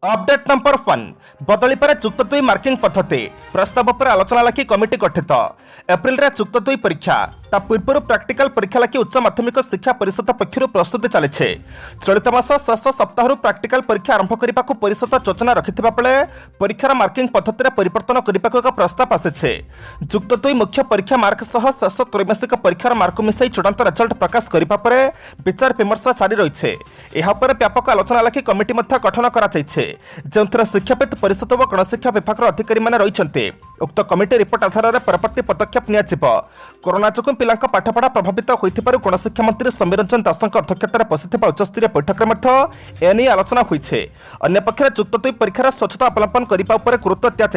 Update number 1 बदली पर जुक्त 2 marking पद्धति प्रस्ताव पर आलोचना लागी कमिटी गठित। एप्रिल रे जुक्त 2 परीक्षा ता पूर्व प्रैक्टिकल परीक्षा लागी उच्च माध्यमिक शिक्षा परिषद पक्षर प्रस्तुति चली। चलित मास शेष सप्ताह प्रैक्टिकल परीक्षा आरंभ करने को परिषद योजना रखिथिबा बेले परीक्षार मार्किंग पद्धति रे परिवर्तन करने को एक प्रस्ताव आसी। जुक्त 2 मुख्य परीक्षा मार्क सह शेष त्रैमासिक परीक्षार मार्क मिसाई चूड़ांत रिजल्ट प्रकाश करने पर विचार विमर्श जारी रही। यह व्यापक आलोचना लागी कमिटी गठन कर जो शिक्षाविद परिषद और गणशिक्षा विभाग अधिकारी मैंने रही। उक्त कमिटी रिपोर्ट आधार में परवर्ती पदक्षेप नियाजिब। कोरोना जो पिला पाठपढ़ा प्रभावित होइथिबारु गणशिक्षा मंत्री समीर रंजन दासଙ୍କ अध्यक्षतार बसिथिबा उच्चस्तरीय बैठक में एने आलोचना होइछे। अन्य पक्षरे जुक्त 2 परीक्षार स्वच्छता अवलंबन करने उपर गुरुत्व दिया।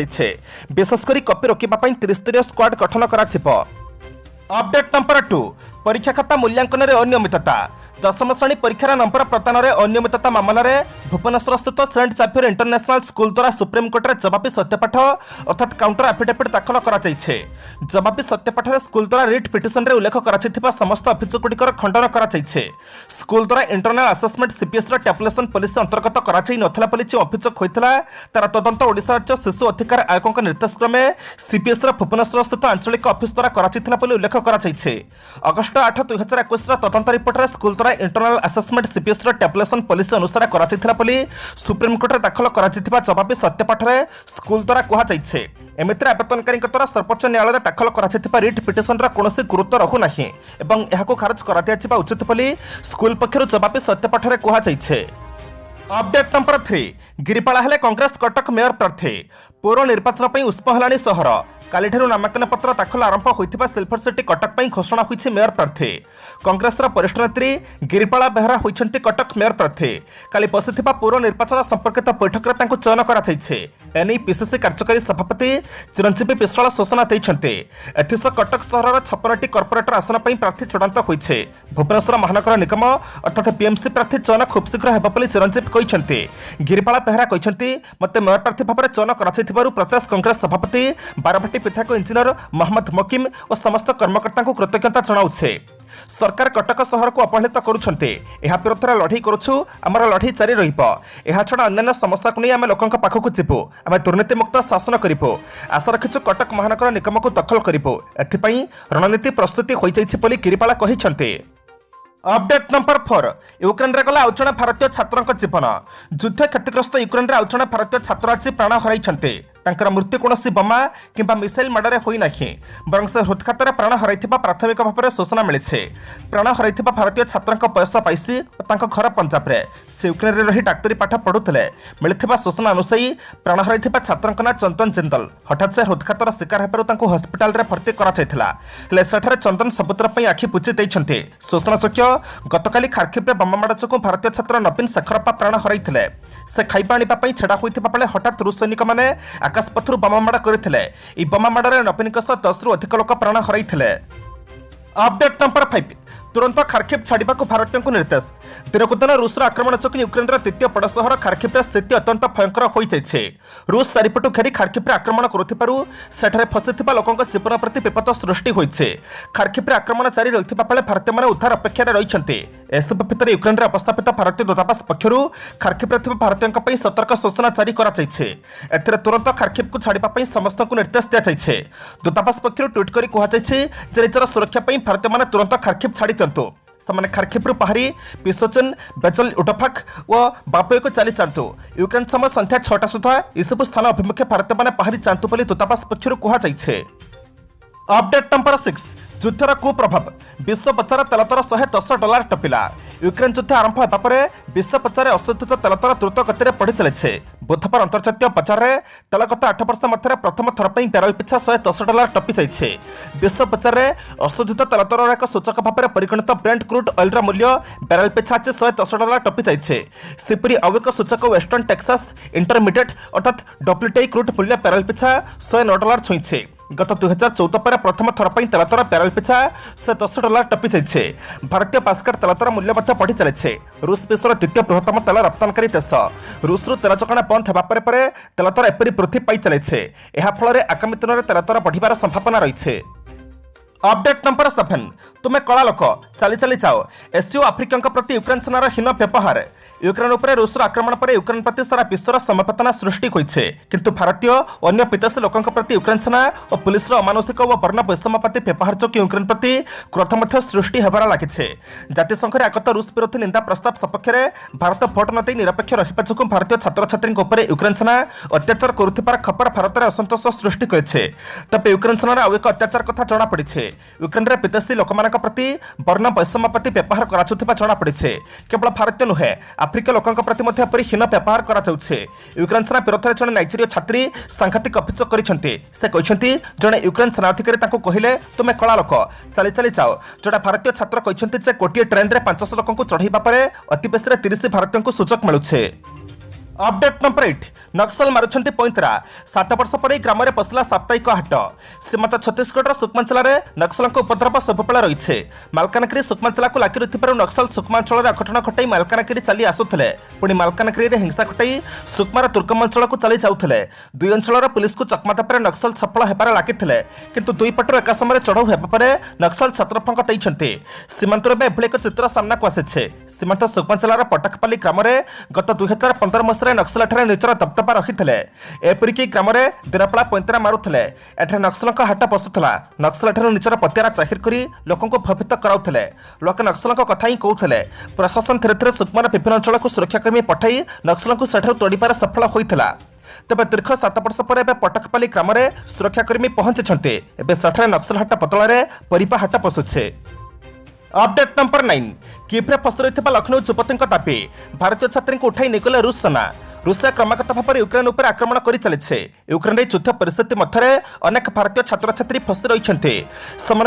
विशेषकर कॉपी रोकने 30 स्तरीय स्क्वाड गठन कराजिब। अपडेट नंबर 2 परीक्षा खाता मूल्यांकन में अनियमितता। दशम श्रेणी परीक्षार नंबर प्रदान में अनियमितता मामला रे भुवनेश्वर स्थित सेंट जाफियर इंटरनेशनल स्कूल द्वारा सुप्रीम कोर्ट में जवाबी सत्यपाठ अर्थात काउंटर एफिडेविट दाखल कराଯାଇଛି। जवाबी सत्यपाठ स्कूल द्वारा रिट पिटिशन रे उल्लेख कराଯାଇଥିବା समस्त अभियोग गुड़िकर खंडन कराଯାଇଛି। स्कूल द्वारा internal assessment CPS tabulation policy अंतर्गत कराଯାई नथिला बोली जो अभियोग होइथिला तार तदंत ओडिशा राज्य शिशु अधिकार आयोगक निर्देश क्रमे सीपीएस भुवनेश्वर स्थित आंचलिक ऑफिस द्वारा कराଯାଇଥିଲା बोली उल्लेख कराଯାଇଛି। अगस्ट 8 2021 तदंत रिपोर्ट रे स्कूल द्वारा internal assessment CPS tabulation policy अनुसार कराଯାଇଥିଲା बोली सुप्रीम कोर्ट में दाखल कराଯାଇଥିବା जवाबी सत्यपाठ रे स्कूल द्वारा कहुଯାଇଛି। एमितिरे आवेदनकारी द्वारा सर्वोच्च न्यायालय में दाखल कराଯାଇଥିବା रिट पिटिशन कौनसी गुरुत्व रहुनाही एवं एहाको खारज करा दियाजिबा उचित बोली स्कूल पक्षर जवाबी सत्यपाठ रे कहुଯାଇଛି। अपडेट नंबर 3 गिरिपाला हेले कांग्रेस कटक मेयर प्रार्थी। पौर निर्वाचन पर उष्म हेलाणी सहर। कालीठारू नामांकन पत्र दाखल आरंभ होइथिबा सिल्वर सिटी कटक पर घोषणा होइछि मेयर प्रार्थी। कांग्रेस वरिष्ठ नेत्री गिरिपाला बेहरा होइछन्ति कटक मेयर प्रार्थी। काली बसिथिबा पौर निर्वाचन संपर्कित बैठक रे तांको चयन कराଯାଇଛି। एनी पीसीसी कार्यकारी सभापति चिरंजीवी विश्वाल सूचना दैछन्ति। एथिस कटक सहरर 56टी कॉर्पोरेटर आसन पर प्रार्थी चूड़ांत होइछे। भुवनेश्वर महानगर निगम अर्थात पीएमसी प्रार्थी चयन खूब शीघ्र हेबा बोली चिरंजीवी कहिछन्ति। गिरिपाला बेहरा कहिछन्ति मते मेयर प्रार्थी भाव चयन कराଯାଇथिबारु प्रदेश कांग्रेस सभापति बारवाटी विधायक इंजीनियर मोहम्मद मकिम और समस्त कर्मकर्ता को कृतज्ञता जनाउछे। सरकार कटक सहर को अपहेलित करुछन्ते। एहा विरोध में लड़ाई करुछु। आमर लड़ाई जारी रहिबो। एहा छडा अन्य समस्या को नहीं आम लोकंक पाखकु जिबु। आम दुर्नीति मुक्त शासन करिबो। आशा रखिछु कटक महानगर निगम को दखल करिबो। एथिपई रणनीति प्रस्तुति होई जाइछि बोली गिरिपाला कहिछन्ते। अपडेट नंबर 4 यूक्रेन रे गला आउचना भारतीय छात्रक जीवन। युद्ध क्षतिग्रस्त यूक्रेन रे आउचना भारतीय छात्र आज प्राण हराइछन्ते। तांकर मृत्यु कौनसी बोमा किंबा मिसाइल माडरे होई नाही बरं से हृदघात प्राण हराइथिबा प्राथमिक भाव में सूचना मिली। प्राण हराइथिबा भारतीय छात्रक बयस 22 और तांको घर पंजाब रे से यूक्रेन रे रही डाक्तरी पाठ पढ़ुथिले। मिलिथिबा सूचना अनुसार प्राण हराइथिबा छात्रक ना चंदन जिंदल हठात से हृदघातर शिकार हेबारु तांको हॉस्पिटल रे भर्ती कराଯାଇथिला। हेले सेठारे चंदन सबुतर पई आखि पुछि दैछन्ते। सूचना चक्य गतकाली खार्किव रे बम माड चकु भारतीय छात्र नवीन शेखरप्पा प्राण हराइथिले। से खाइबा आनिबा पई छेड़ा होइथिबा बेले हठात रूस सैनिक माने आकाशपथरू बम माड़ करथिले। ई बम माड़े नवीन 10 रु अधिक लोक प्राण हराइथिले। अपडेट नंबर 5 तुरंत खार्किव छाड़ा भारतीयों को निर्देश। दिनकू दिन रूसर आक्रमण चक यूक्रेन द्वितीय बड़ सहर खार्किव स्थिति अत्यंत भयंकर हो जाए। रूस चारिपटू घेरी खार्किव आक्रमण करुथिबारु फसी लोकों जीवन प्रति विपद सृष्टि होइछे। खार्किव आक्रमण जारी रहिथिबा बेले भारतीय माने उद्धार अपेक्षा रहिछन्ते। एसब भितर यूक्रेन रे अवस्थापित भारतीय दूतावास पक्षरु खार्किव रे भारतीयों पई सतर्क सूचना जारी करा जाइछे। एथिरे तुरंत खार्किव को छाड़िबा पई समस्त को निर्देश दिया जाइछे। दूतावास पक्षरु ट्वीट करी कहा जाइछे जे निजर सुरक्षा पई भारतीय माने तुरंत खार्किव छाड़ी दियंतु। ସେମାନେ ଖାର୍କିଭରୁ ବାହାରି ପିସୋଚେନ୍ ବେଜଲ୍ ଉଟୋଫାକ୍ ଓ ବାପୋଇକୁ ଚାଲି ଯାଆନ୍ତୁ। ୟୁକ୍ରେନ୍ ସମୟ ସନ୍ଧ୍ୟା 6ଟା ସୁଦ୍ଧା ଏସବୁ ସ୍ଥାନ ଅଭିମୁଖେ ଭାରତୀୟମାନେ ବାହାରି ଯାଆନ୍ତୁ ବୋଲି ଦୂତାବାସ ପକ୍ଷରୁ କୁହାଯାଇଛି। अपडेट नंबर 6 युद्धर कुप्रभाव। विश्व बजार तेल दर $110 टपिला। यूक्रेन युद्ध आरंभ होगा पर विश्व बजार अशोधित तेल दर द्रुत गति में बढ़ी चली। बुधवार अंतर्जातीय बजार में तेल गत 8 वर्ष मध्य प्रथम थर पर बैरल पिछा $110 टपी जाइए। विश्व बजार में अशोधित तेल दर एक सूचक भाव में परिगणित ब्रेंट क्रूड ऑयल मूल्य बैरल पिछा आज $110 टपी जाइए। सेपरी आउ एक सूचक वेस्टर्न टेक्सास इंटरमीडिएट अर्थात WTI क्रूड मूल्य बैरल पिछा $109 छुईछे। गत 2014 पर प्रथम थर पर तेल दर बैरल पिछा $110 टपी जाइए। भारतीय बास्केट तेल दर मूल्य बढ़ी चली। रूस विश्वर द्वितीय बृहत्तम तेल रप्तानकारी देश। रूसरू तेल चकणा बंद होगा पर तेल दर एपरी वृद्धि पाई चली। यह फल आगामी दिन में तेल दर बढ़िबार संभावना रही। अपडेट नंबर 7 तुम्हें कला लोक चली चली जाओ। एससीओ आफ्रिका प्रति यूक्रेन सेनार हीन व्यवहार। ୟୁକ୍ରେନ୍ ଉପରେ ରୁଷର ଆକ୍ରମଣ ପରେ ୟୁକ୍ରେନ୍ ପ୍ରତି ସାରା ବିଶ୍ୱର ସମବେଦନା ସୃଷ୍ଟି ହୋଇଛି କିନ୍ତୁ ଭାରତୀୟ ଅନ୍ୟ ପିତାଶ୍ରୀ ଲୋକଙ୍କ ପ୍ରତି ୟୁକ୍ରେନ୍ ସେନା ଓ ପୁଲିସର ଅମାନୁଷିକ ଓ ବର୍ଣ୍ଣ ବୈଷମ୍ୟବାଦୀ ବ୍ୟବହାର ଯୋଗୁଁ ୟୁକ୍ରେନ୍ ପ୍ରତି କ୍ରୋଧ ମଧ୍ୟ ସୃଷ୍ଟି ହେବାର ଲାଗିଛି। ଜାତିସଂଘରେ ଆଗତ ରୁଷ ବିରୋଧୀ ନିନ୍ଦା ପ୍ରସ୍ତାବ ସପକ୍ଷରେ ଭାରତ ଭୋଟ ନ ଦେଇ ନିରପେକ୍ଷ ରହିବା ଯୋଗୁଁ ଭାରତୀୟ ଛାତ୍ରଛାତ୍ରୀଙ୍କ ଉପରେ ୟୁକ୍ରେନ୍ ସେନା ଅତ୍ୟାଚାର କରୁଥିବାର ଖବର ଭାରତରେ ଅସନ୍ତୋଷ ସୃଷ୍ଟି କରିଛି। ତେବେ ୟୁକ୍ରେନ୍ ସେନାର ଆଉ ଏକ ଅତ୍ୟାଚାର କଥା ଜଣାପଡ଼ିଛି। ୟୁକ୍ରେନ୍ରେ ବିଦେଶୀ ଲୋକମାନଙ୍କ ପ୍ରତି ବର୍ଣ୍ଣ ବୈଷମ୍ୟବାଦୀ ବ୍ୟବହାର କରାଯାଉଥିବା ଜଣାପଡ଼ିଛି। କେବଳ ଭାରତୀୟ ନୁହେଁ ଆଫ୍ରିକୀୟ ଲୋକଙ୍କ ପ୍ରତି ମଧ୍ୟ ଏପରି ହୀନ ବ୍ୟବହାର କରାଯାଉଛି। ୟୁକ୍ରେନ୍ ସେନା ବିରୋଧରେ ଜଣେ ନାଇଜେରୀୟ ଛାତ୍ରୀ ସାଂଘାତିକ ଅଭିଯୋଗ କରିଛନ୍ତି। ସେ କହିଛନ୍ତି ଜଣେ ୟୁକ୍ରେନ୍ ସେନା ଅଧିକାରୀ ତାଙ୍କୁ କହିଲେ ତୁମେ କଳା ଲୋକ ଚାଲି ଚାଲି ଯାଅ। ଜଣେ ଭାରତୀୟ ଛାତ୍ର କହିଛନ୍ତି ଯେ ଗୋଟିଏ ଟ୍ରେନ୍ରେ 500 ଲୋକଙ୍କୁ ଚଢ଼ାଇବା ପରେ ଅତି ବେଶୀରେ 30 ଭାରତୀୟଙ୍କୁ ସୁଯୋଗ ମିଳୁଛି। अपडेट नंबर 8 नक्सल मारुछंती पैंतरा 7 वर्ष पर ग्राम पशिला साप्ताहिक हाट सीमांत छत्तीसगढ़ सुकमा जिले में नक्सल उपद्रव सबुबले रही मालकानगिरी सुकमा जिला को लागी रही नक्सल सुकमा अंचल अघटन घटाई मालकानगिरी चली आसुले पुणी मालकानगिरी हिंसा घटाई सुकमार दुर्गम अंचल को चली जाऊे दुई अंचल पुलिस को चकमा देवे नक्सल सफल होबार लगी किंतु दुई पटर एका समय चढ़ऊ होगापर नक्सल छत्रफंक देते सीमांतर में एभली एक चित्र सामना को आसी सीमांत सुकमा जिलार पटकपाली ग्राम में गत 2015 मसीह नक्सल निजर दबदबा रखी एपरिकी ग्राम में दिनपड़ा पैंतरा मारुले एठे नक्सल हाट बसुला नक्सल निजर पतियारा जाहिर कर लोक भयभीत कराउले लोक नक्सल कथा ही कहते प्रशासन धीरे धीरे सुकमार विभिन्न अंचल को सुरक्षाकर्मी पठाई नक्सल को तोड़बार सफल होता तेज दीर्घ 7 वर्ष पर पटकपाली ग्राम में सुरक्षाकर्मी पहुंची सेठे नक्सल हाट बदल परिबा हाट बसुछे। अपडेट नंबर 9 कीव्रे फसी रही लखनऊ युवती दाबी भारतीय छात्री को उठाई निगले रूस सेना रूसिया क्रमागत भाव में यूक्रेन उपर आक्रमण कर चली यूक्रेन युद्ध परिस्थिति मध्य अनेक भारतीय छात्र छात्री फसी रही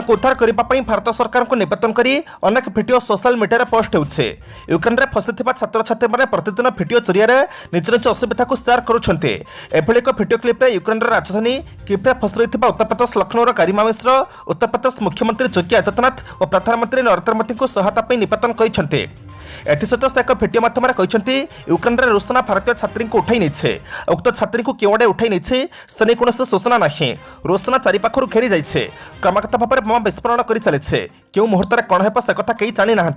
उद्धार करने भारत सरकार को निवेदन कर अनेक भिडियो सोशल मीडिया पोस्ट होउछे। यूक्रेन में फसी छात्र छात्री मैंने प्रतिदिन भिडियो जरिए निज निज असुविधा को शेयर करुँच एक भिडियो क्लिप्रे यूक्रेन राजधानी कीव्रे फसी रही उत्तर प्रदेश लखनऊर गरिमा मिश्र उत्तर प्रदेश मुख्यमंत्री योगी आदित्यनाथ और प्रधानमंत्री नरेंद्र मोदी को सहायता निवेदन करते एसत से एक भिडियो मध्यम कहते यूक्रेन में रूस सेना भारतीय छात्री को उठाई नहीं उक्त छात्री को क्यों उठाई नहीं से नहीं कौन सूचना ना रूस सेना चारिपाखर घेरी जाइए क्रमागत भाव में बोमा विस्फोरण कर चली क्यों मुहूर्त में कौन हो कथा कहीं जानी ना।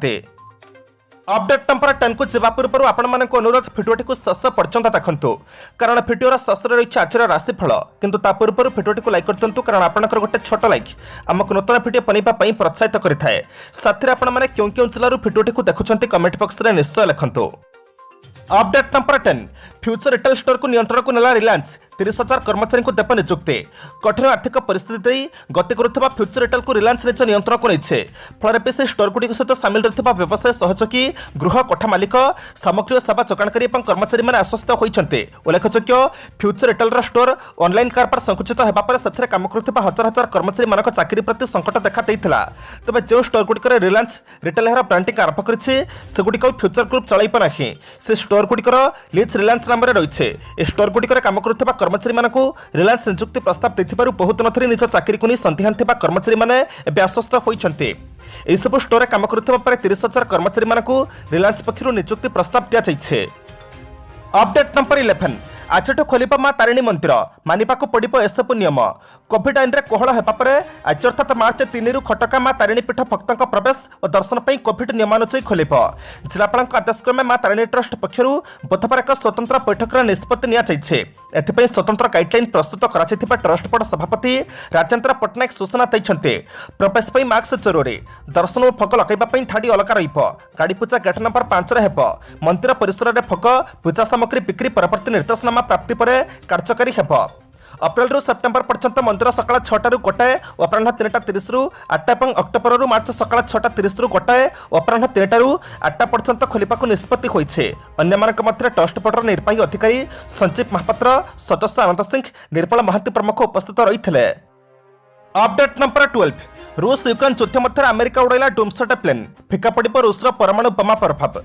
अपडेट नंबर 10 को जवा पूर्व आपण मानक अनुरोध भिडियोटी को शेष पर्यंत देखंतु कारण भिडियोर शेष रही आज राशिफल किंतु ता पूर्व भिडियोटी को लाइक करतंतु कारण आपनकर गोटे छोट लाइक आमको नूतन भिडियो बनेबा पई प्रोत्साहित करिथाय। साथी आपण माने क्यों क्यों जिल्लारू भिडियोटी को देखुछंती कमेंट बॉक्स रे निश्चय लिखंतु। Update number 10 future retail store को नियंत्रण को नेला रिलायंस 30,000 कर्मचारी को देव नियुक्ति कठिन आर्थिक परिस्थिति गति करुवा फ्यूचर रिटेल को रिलायंस निज नियंत्रण को नहीं फल से स्टोर गुड़ी सहित सामिल रही व्यवसाय सहयोगी गृह कोठा मालिक सामग्री और सेवा जोगाणकारी और कर्मचारी मैंने आश्वस्त होती उल्लेखযোग्य फ्यूचर रिटेल स्टोर ऑनलाइन कारबार संकुचित होगापर से कम करुवा हजार हजार कर्मचारी मान चाकरी प्रति संकट देखा देता तेज जो स्टोर गुड़िक रिलायंस रिटेल यार ब्रांडिंग आरंभ करगुड़ी फ्यूचर ग्रुप चलैब ना से स्टोर गुड़िकर लीज रिलायंस नाम रही स्टोर गुड़िक कम करुवा कर्मचारी मानक रिलायंस नियुक्ति प्रस्ताव देथिबारु बहुत नथरी निज चाकरी को नहीं संदेहान थिबा कर्मचारी माने एबे आश्वस्त होइछन्ते। एही सब स्टोर रे काम करुथिबा पर 30,000 कर्मचारी मानक रिलायंस पक्षरु नियुक्ति प्रस्ताव दिया जाइछे। अपडेट नंबर 11 आज खोलिबा मां तारिणी मंदिर मानिबाकू पड़िबो एसबु नियम कोविड आईन रे कोहळ हेबा परे आज अर्थात मार्च 3 रु खटका मां तारिणी पीठ भक्तों प्रवेश और दर्शन पर कोविड नियमानुसार खोलिब जिलापाल आदेश क्रमे मां तारिणी ट्रस्ट पक्षर बुधवार एक स्वतंत्र बैठक निष्पत्ति नियाई स्वतंत्र गाइडलाइन प्रस्तुत कर ट्रस्ट बोर्ड सभापति राजेन्द्र पट्टनायक सूचना देते प्रवेश पर मास्क जरूरी दर्शन और भोग लगेगा धाड़ी अलग रही पूजा गेट नंबर 5 मंदिर परिसर में भोग पूजा सामग्री बिक्री परवर्ती निर्देशनामा प्राप्ति पर कार्यकारी हेब। अप्रैल रु सेप्टेम्बर पर्यंत मंदिर सकाळ 6 रु गोटाए अपराह 3:30 रु 8 और अक्टोबर रु मार्च सकाळ 6:30 रु गोटाए अपराह 3 रु 8 पर्यंत खोलिबाकू निष्पत्ति होइछे। अन्यमानक मध्य ट्रस्ट बोर्डर निर्वाही अधिकारी संजीव महापात्र सदस्य आनंद सिंह निर्मल महांती प्रमुख उपस्थित रही। अपडेट नंबर 12 रूस यूक्रेन युद्ध मध्य अमेरिका उड़ाइला डूम्सडे प्लेन फिका पड़िब रूसर परमाणु बोमा प्रभाव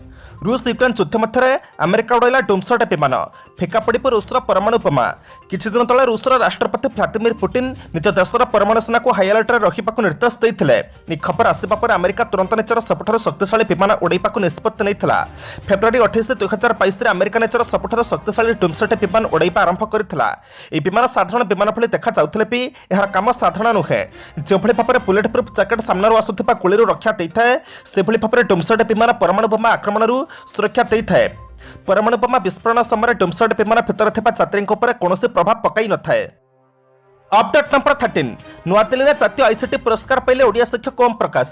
रूस यूक्रेन युद्ध मध्य अमेरिका उड़ाइला डूम्सडे विमान फिका पड़िब रूसर परमाणु बोमा किछि दिन तले रूसर राष्ट्रपति व्लादिमीर पुतिन निज देशर परमाणु सेना को हाई अलर्ट रखा निर्देश देते खबर आसवा पर अमेरिका तुरंत निजर सबुठारु शक्तिशाली विमान उड़ाइबाकू निष्पत्ति नेइथिला। फेब्रुआरी 28 2022 अमेरिका निजर सबुठारु शक्तिशाली डूम्सडे विमान उड़ाइबा आरंभ करथिला। ए विमान साधारण विमान भली देखा जाउथिले भी एहार काम साधारण नुहे जो भली भाबरे बुलेट प्रूफ जैकेट सामनारू आसुथिबा गुळीरू रक्षा देइथाए से भली भाबरे डूम्सडे विमान परमाणु बोमा आक्रमणरू सुरक्षा देइଥାଏ। परमाणु बोमा विस्फोरण समय डुमसड विमान भितर थिबा छात्रीଙ୍କ ଉପରେ କୌଣସି ପ୍ରଭାବ ପକାଇ ନଥାଏ। अपडेट नंबर 13 नुआदिल्ली में जातीय आईसीटी पुरस्कार पाइले ओडिया शिक्षक ओम प्रकाश।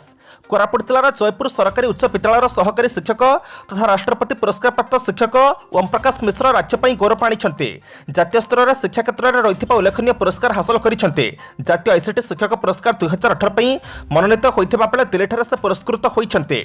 कोरापुट जिलार जयपुर सरकारी उच्च विद्यालय सहकारी शिक्षक तथा राष्ट्रपति पुरस्कार प्राप्त शिक्षक ओम प्रकाश मिश्र राज्य गौरव आनी जातीय स्तर में शिक्षा क्षेत्र में रही उल्लेखनीय पुरस्कार हासिल करते। जातीय आईसीटी शिक्षक पुरस्कार 2018 मनोनीत होता बेले दिल्ली से पुरस्कृत होती।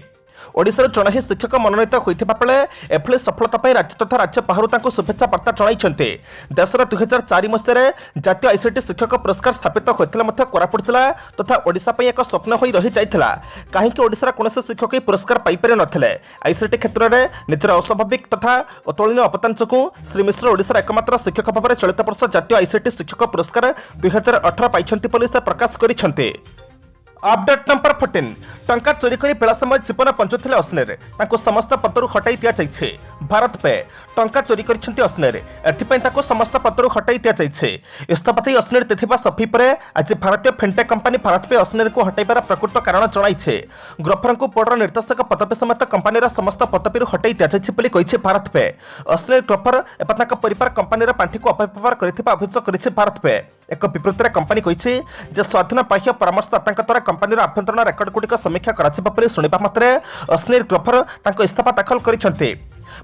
ओडिशार जड़े ही शिक्षक मनोनीत होता बेले एभली सफलता राज्य तथा राज्य बाहर शुभेच्छा बार्ता जणाइछन्ते। देशर 2004 मसीह जातीय आईसीटी शिक्षक पुरस्कार स्थापित होता कोरापुट जिला तथा ओडिशा एक स्वप्न हो रही जाइथिला। कहीं ओडिशार कौन शिक्षक पुरस्कार पाइपर नथिले। आईसीटी क्षेत्र में निजर अस्वाभाविक तथा अतुलनीय अवदान जो श्री मिश्र ओडिशार एकमात्र शिक्षक भाव में चलित वर्ष जातीय आईसीटी शिक्षक पुरस्कार 2018 पाइछन्ति बोली से प्रकाश करिछन्ते। अपडेट नंबर 14 टंका चोरी करी बेला समय जीवन बंचुथिले अस्नेर ताको समस्त पदरु हटाई दिया जाइछे। भारत पे टंका चोरी करिसेंती अस्नेर एथिपई ताको समस्त पदरु हटाई दिया जाइछे। इस्तफाती अस्नेर तेथिबा सफी परे आज भारतीय फिनटेक कंपनी भारत पे अस्नेर को हटाइबार प्रकृत कारण जणाइछे। ग्रफर को बोर्डर निर्देशक पदवी समेत कंपनीर समस्त पदवीरु हटाई दिया जाइछे बोली कहिछे भारत पे। अस्नेर ग्रफर एवं ताको परिवार कंपनीर पांठी को अपव्यवहार करिथिबा अभियोग करिछे भारत पे। एक विबृत्ति कंपनी कहिछे जे स्वाधीन बाह्य परामर्शदाताଙ୍କ द्वारा कंपनीर आभ्यंतरण रेकर्ड गुड़िक समीक्षा कर शुणा मात्रे अस्नेर ग्रफर इस्तीफा दाखल करते।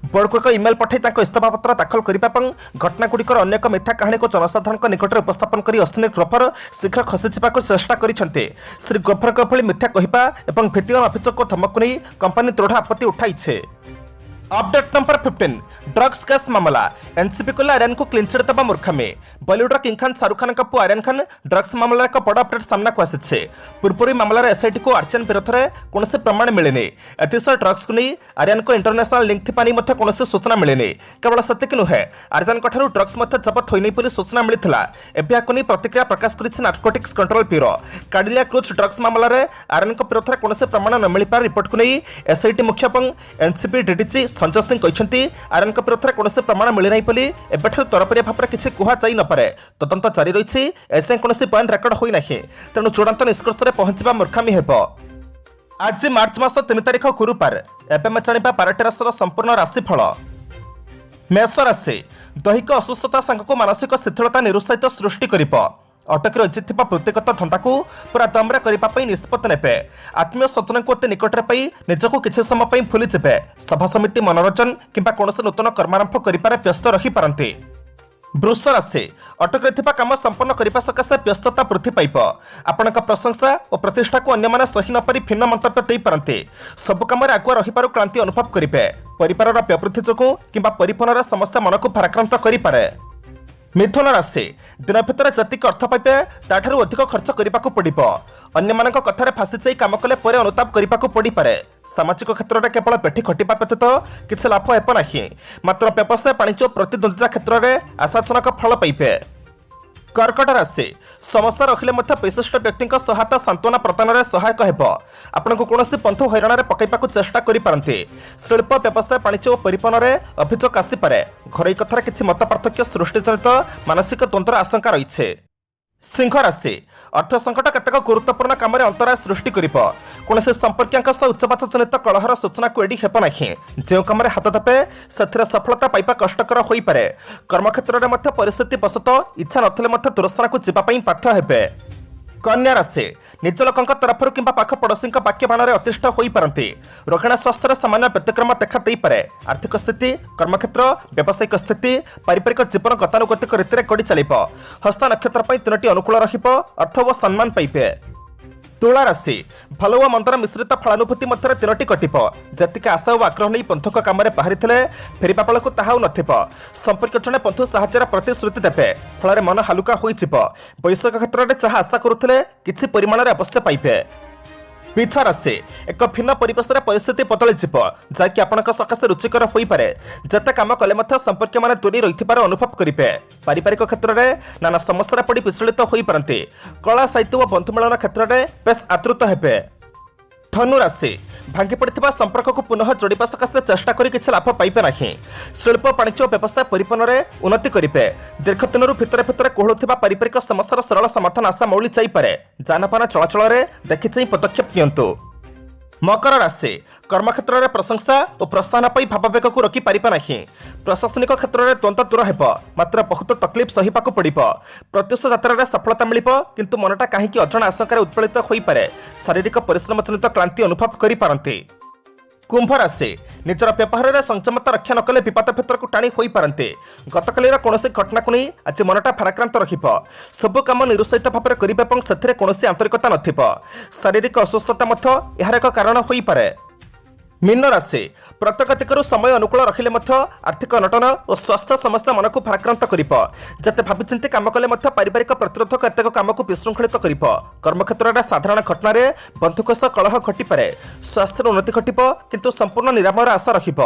बोर्ड को एक इमेल पठाई इस्तीफा पत्र दाखल करने घटनागुड़िकर अनेक मिथ्या कहानी को जनसाधारण निकट में उपस्थापन कर अस्नेर ग्रफर शीघ्र खसीजा चेष्टा करते। श्री ग्रफर भली मिथ्या कहवा और भित्तिहीन अभियोग को धमक नहीं कंपनी दृढ़ आपत्ति उठाई। अपडेट नंबर 15 ड्रग्स केस मामला एनसीबी को आर्यन को क्लीनचिट देवा मूर्खामी। बॉलीवुड किंग खान शाहरुख खान का पुआ आर्यन खान ड्रग्स मामला एक बड़ अपडेट सामना को आसी। पूर्व मामलार एसआईटी को आर्यन विरोध में कौन प्रमाण मिलनी। एसह ड्रग्स को नहीं आर्यन को इंटरनेशनल लिंक थी कौन सूचना मिलनी। केवल सेतिक नुहे आर्यन ड्रग्स जबत होनी सूचना मिलता। एवं नहीं प्रतिक्रिया प्रकाश कर narcotics control bureau. Cordelia cruise drugs मामलार आर्यन विरोध में कौन प्रमाण न मिलपार रिपोर्ट को नहीं एसआईटी मुख्य और एनसीबी डीडीजी संजय सिंह कहते आर्यन विरोध में कौन प्रमाण मिलना एवं तरफरिया भाव में किसी कहुई नपे। तदंत जारी रही एजाए कौन बयान रेकर्ड होना तेणु चूड़ांत निष्कर्ष में पहुंचा मूर्खामी हेब। आज मार्च मास 3 तारिख गुरुवार एवं जाना 12टी राशि संपूर्ण राशिफल। मेष राशि दैहिक असुस्थता सांगक मानसिक शिथिलता निरुत्साहित सृष्टि करिब। अटकी रही वृत्तिगत धंदा को पूरा दम्रे करने निष्पत्ति ने आत्मीय स्वजन को अति निकट में पाई निजक किसी समय भूली जाए। सभा समिति मनोरंजन किंबा कौन नूतन कर्मारंभ कर व्यस्त रही पारती। वृष राशि अटक रही काम संपन्न करने सकाशे व्यस्तता वृद्धि पाइब। आपण प्रशंसा और प्रतिष्ठा को अन्य सही नपारी भिन्न मंतव्य दे पारती। सबु कम आगुआ रही क्लांति अनुभव करेंगे। परिवार व्यवृद्धि जो कि परिवहन समस्या मन को भाराक्रांत करे। मिथुन राशि दिन भितर जतिक अर्थ पाइबे ताठारु अधिक खर्च करने को पड़ो। अन्य कथार फासी जाई काम कले परे अनुताप करने को पड़ पारे। सामाजिक क्षेत्र में केवल पेठी खटिबा व्यतीत किसी लाभ हेब नहीं। मात्र व्यवसाय वाणिज्य प्रतिद्वंदिता क्षेत्र में आशाजनक फल पाइबे। कर्कट राशि समस्या रखिले विशिष्ट व्यक्ति सहायता सांत्वना प्रदान में सहायक हेब। आपण को कौन पंथ हैरान पकड़ चेष्टा करते। शिल्प व्यवसाय वाणिज्य और परिवहन में अभियोग आसीपे। घर कथार किसी मत पार्थक्य सृष्टि जनित मानसिक द्वंद्वर आशंका रही। सिंह राशि अर्थ संकट केतक गुरुत्वपूर्ण काम अंतराय सृष्टि कर कौन संपर्कों सह उच्चवाच जनित कलहर सूचना को एड़ी हेब नहीं। जो कम हाथ देपे से सफलता पाइबा कष्टकर हो पारे। कर्मक्षेत्र में परिस्थिति बसत इच्छा नथिले दूरस्थान को जावाई बाध्य हेबे। कन्या राशि निज लोक तरफ कि पाख पड़ोशी वाक्य बाण में अतिष्ठ हो पारती। रोगिण स्वास्थ्य सामान्य व्यतिक्रम देखा पारे। आर्थिक स्थिति कर्मक्षेत्र व्यावसायिक स्थिति पारिवारिक जीवन गतानुगतिक रीति में गड़ी चल। हस्त नक्षत्र 3टी अनुकूल अर्थ और सम्मान पाइबे। तुला राशि भल व मंदर मिश्रित फलानुभूति मध्य 3टी कटिब। जतिक आशा और आग्रह नहीं बंधुक काम बाहरी फेरवा बेलू ताहा नथिब। संपर्क जड़े बंधु साहाय्यर प्रतिश्रुति देवे फल मन हालुका हो। वैषयिक क्षेत्र में जहाँ आशा करुले किसी परिमाण में अवश्य पाइबे। पिछा राशि एक भिन्न परिवेश परिस्थिति बदल जहाँकि आपण सकाशे रुचिकर हो पारे। जते काम कले संपर्क मैंने दूरी रही अनुभव करेंगे। पारिवारिक क्षेत्र में नाना समस्या पड़ विचलित हो पारती। कला साहित्य और बंधुमिलन क्षेत्र में बेस आदृत हेबे। धनु राशि भांगी पड़ता संपर्क को पुनः जोड़ा सकाशे चेष्टा कर किसी लाभ पाइबे नहीं। शिल्प वाणिज्य व्यवसाय परिवहन में उन्नति करेंगे। दीर्घ दिन भितर भितर कोहलुवा पारिवारिक समस्यार सरल समाधान आशा मौली जापे। जानबाहन चलाचल में देखी पदक्षेप नियंतु। मकर राशि कर्मक्षेत्र में प्रशंसा और प्रोत्साहन पर भावावेग को रोकी पारिबा नहीं। प्रशासनिक क्षेत्र में द्वंद्व दूर हेब मात्र बहुत तकलीफ सहिबाक पड़िबो। प्रत्युष यात्रा सफलता मिलिबो किंतु मनटा कहीं अजଣା आशंकार उत्पीड़ित होई पारे। शारीरिक परिश्रम जनित क्लांति अनुभव करि पारंती। कुंभ राशि निजर व्यवहार में संयमता रक्षा नकले विपद क्षेत्र को टाणी हो पारते। गतकालीर कौन घटना को नहीं आज मनटा भाराक्रांत रखिब। सब कम निरुत्साहित भाव करने और से कौन आंतरिकता नथिब। शारीरिक अस्वस्थता मध्य यार एक कारण हो पारे। मीन राशि प्रत्येक दिगरू समय अनुकूल रखिले आर्थिक अनटन और स्वास्थ्य समस्या मन को भाराक्रांत करिब। जते भाविचिंती काम कले पारिवारिक प्रतिरोध केतेक काम को विशृंखलित करिब। कर्मक्षेत्र में साधारण घटना बंधुक सह कलह घटी पारे। स्वास्थ्य उन्नति घटिब किंतु संपूर्ण निरामयर आशा रहिब।